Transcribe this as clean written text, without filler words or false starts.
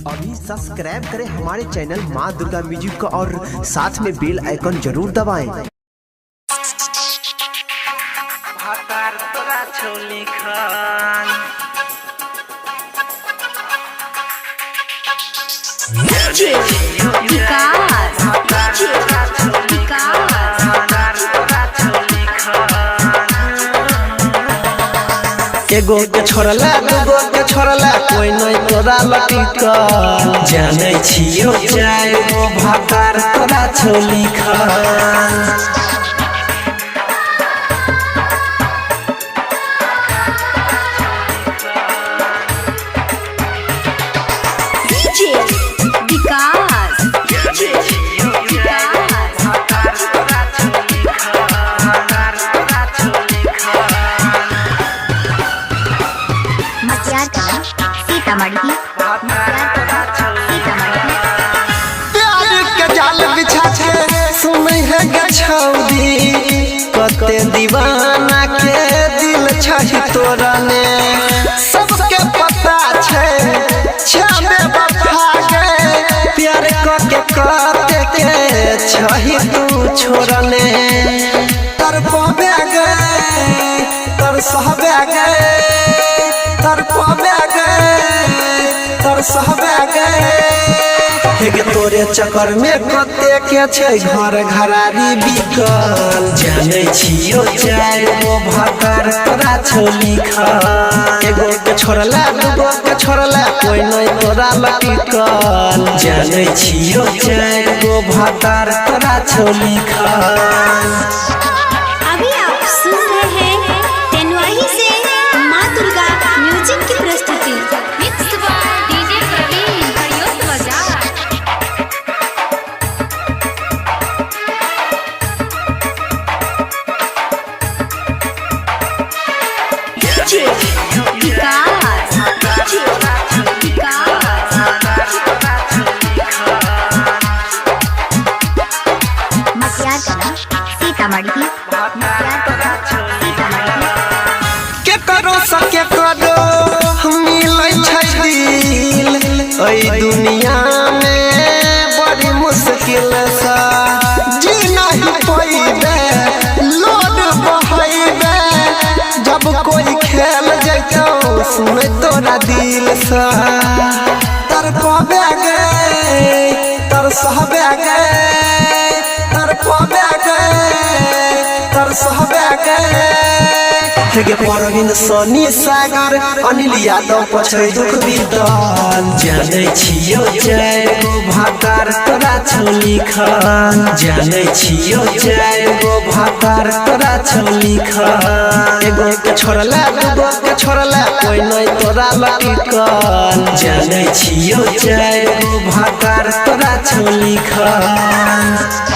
अभी सब्सक्राइब करें हमारे चैनल माँ दुर्गा म्यूजिक का और साथ में बेल आइकन जरूर दबाएं। एगो के छोड़ला दूगो के छोड़ला कोई नहीं तोरा लटिकल जाने छियो जाए वो भातार तोरा छोली खान प्यार के जाल बिछा के सुनै है गछौदी कते दीवाना के दिल छहि तोरा ने सबके पता छै छबे वफा गे प्यार के कते के छहि तू छोड़ने तर पाबे गे तर सहबे गे तर पाबे गे तर सहबे गे तोरे चक्कर में कते के छै घर घरारी बिकल जाने छियो जाय वो भातार तोरा छोली खान एगो के छोड़ला दूगो के छोड़ला कोई नहीं तोरा लटिकल जाने छियो जाय वो भातार तोरा छोली खान। अभी आप सुन रहे हैं तेनवाही से माँ दुर्गा म्यूजिक की प्रस्तुति मिक्स बाय डीजे प्रवीण हरिओम बाजार। के करो सके करो मिलै छै दिल ऐ दुनिया में बड़ी मुश्किल सा जी नहीं पैबे लोड बहैबे जब कोई खेल जैतो सुनै तोरा दिल सा तर पाबे गे तर सहबे गे तर पाबे गे तर सहबे गे परवीन सोनी सागर अनिल यादव पछै दुख बितल जाने छियो जाय वो भातार तोरा छोली खान जाने छियो जाय वो भातार तोरा छोली खान एगो के छोड़ला दूगो के छोड़ला कोई नहीं तोरा लटिकल जाने छियो जाय वो भातार तोरा छोली खान।